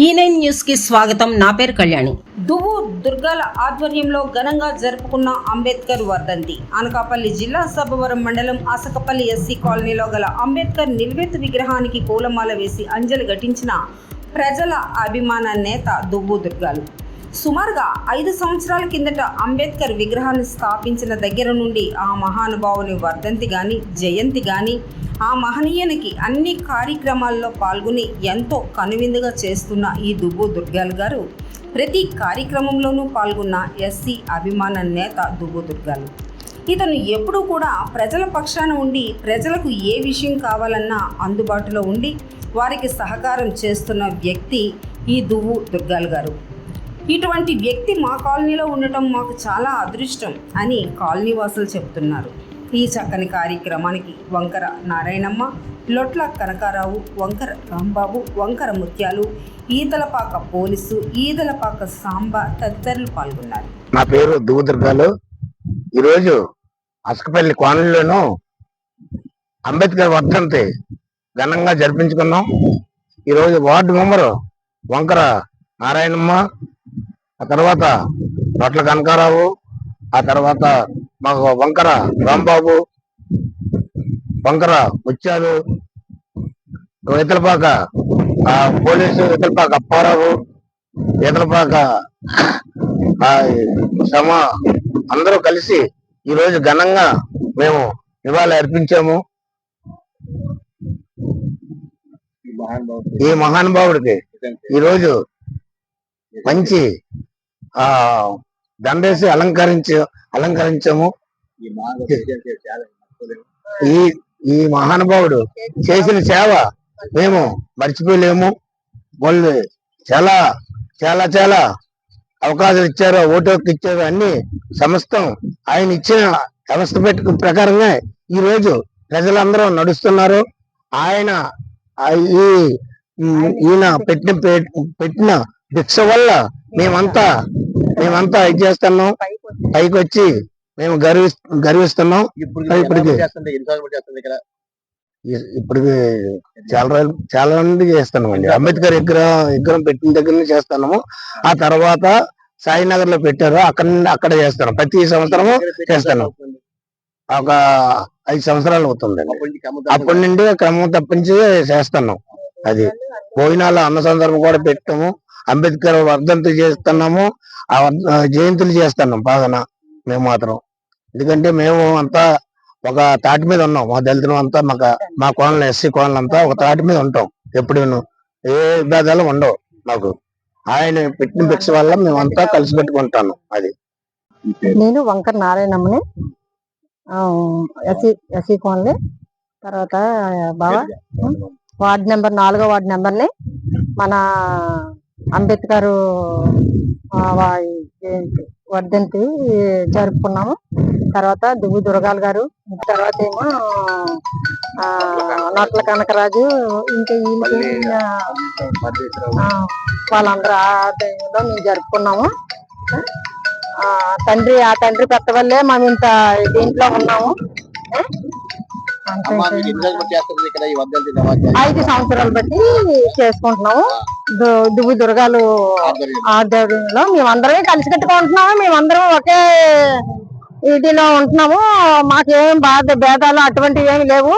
E9 news కి స్వాగతం. నా పేరు కళ్యాణి. దువ్వు దుర్గాల ఆధ్వర్యంలో ఘనంగా జరుపుకున్న అంబేద్కర్ వర్ధంతి. అనకాపల్లి జిల్లా సబ్బవరం మండలం అసకపల్లి ఎస్సీ కాలనీలో గల అంబేద్కర్ నిలువెత్తు విగ్రహానికి పూలమాల వేసి అంజలి ఘటించిన ప్రజల అభిమాన నేత దువ్వు దుర్గాలు. సుమారుగా 5 సంవత్సరాల కిందట అంబేద్కర్ విగ్రహాన్ని స్థాపించిన దగ్గర నుండి ఆ మహానుభావుని వర్ధంతి కానీ, జయంతి కానీ, ఆ మహనీయునికి అన్ని కార్యక్రమాల్లో పాల్గొని ఎంతో కనువిందుగా చేస్తున్న ఈ దువ్వు దుర్గాలు గారు ప్రతి కార్యక్రమంలోనూ పాల్గొన్న ఎస్సీ అభిమాన నేత దువ్వు దుర్గాలు. ఇతను ఎప్పుడూ కూడా ప్రజల పక్షాన ఉండి ప్రజలకు ఏ విషయం కావాలన్నా అందుబాటులో ఉండి వారికి సహకారం చేస్తున్న వ్యక్తి ఈ దువ్వు దుర్గాలు గారు. ఇటువంటి వ్యక్తి మా కాలనీలో ఉండటం మాకు చాలా అదృష్టం అని కాలనీ వాసులు చెబుతున్నారు. ఈ చక్కని కార్యక్రమానికి వంకర నారాయణమ్మ, లొట్ల కనకారావు, వంకర రాంబాబు, వంకర ముత్యాలు, ఈదలపాక పోలీసు, ఈదలపాక సాంబ తదితరులు పాల్గొన్నారు. నా పేరు దువ్వు దుర్గాలు. ఈరోజు అసకపల్లి కాలనీలోనూ అంబేద్కర్ వర్ధంతి ఘనంగా జరిపించుకున్నాం. ఈరోజు వార్డు మెంబరు వంకర నారాయణమ్మ, ఆ తర్వాత లొట్ల కనకారావు, ఆ తర్వాత మాకు వంకర రాంబాబు, వంకర ముత్యాలు, ఇతలపాక పోలీసు, ఇతలపాక అప్పారావు, ఇతలపాక అందరూ కలిసి ఈరోజు ఘనంగా మేము నివాళి అర్పించాము. ఈ మహానుభావుడికి ఈరోజు మంచి దండేసి అలంకరించాము. ఈ మహానుభావుడు చేసిన సేవ మేము మర్చిపోలేము. వాళ్ళు చాలా చాలా చాలా అవకాశాలు ఇచ్చారు, ఓటు హక్కు ఇచ్చారు, అన్ని సమస్తం ఆయన ఇచ్చిన వ్యవస్థ ప్రకారంగా ఈ రోజు ప్రజలందరూ నడుస్తున్నారు. ఆయన ఈయన పెట్టిన భిక్ష వల్ల మేమంతా ఇది చేస్తున్నాం, పైకి వచ్చి మేము గర్విస్తున్నాం. ఇప్పటికి చాలా మంది చేస్తున్నాం అండి. అంబేద్కర్ విగ్రహం పెట్టిన దగ్గర నుంచి చేస్తున్నాము. ఆ తర్వాత సాయినగర్ లో పెట్టారు, అక్కడ చేస్తున్నాం. ప్రతి సంవత్సరము చేస్తున్నాం. ఒక 5 సంవత్సరాలు అవుతుందండి. అప్పటి నుండి క్రమం తప్పించి చేస్తున్నాం. అది భోజనాలు అన్న సందర్భం కూడా పెట్టాము. అంబేద్కర్ వర్ధంతి చేస్తున్నాము, ఆ జయంతులు చేస్తున్నాం బాగా మేము మాత్రం. ఎందుకంటే మేము అంతా ఒక తాటి మీద ఉన్నాం. మా దళితులు అంతా మా కోణంలో ఎస్సీ కోణంలో అంతా ఒక తాటి మీద ఉంటాం. ఎప్పుడు ఏ విభేదాలు ఉండవు మాకు. ఆయన పెట్టిన భిక్ష వల్ల మేమంతా కలిసి పెట్టుకుంటాను. అది నేను వంకర నారాయణమ్మని, ఎస్సీ కోన్లే. తర్వాత బాబా వార్డు నెంబర్ 4వ వార్డు నెంబర్ని మన అంబేద్కర్ వర్ధంతి జరుపుకున్నాము. తర్వాత దువ్వు దుర్గాలు గారు, తర్వాత ఏమో నొట్ల కనకరాజు, ఇంకా వాళ్ళందరూ ఆధ్వర్యంలో మేము జరుపుకున్నాము. ఆ తండ్రి పెట్ట వల్లే మనం ఇంత దీంట్లో ఉన్నాము. 5 సంవత్సరాలు బట్టి చేసుకుంటున్నాము. దువ్వు దుర్గాలు ఆధ్వర్యంలో మేమందరమే కలిసి కట్టుకుంటున్నాము. మేమందరం ఒకే ఇదిలో ఉంటున్నాము. మాకేం భేదాలు అటువంటివి ఏమి లేవు.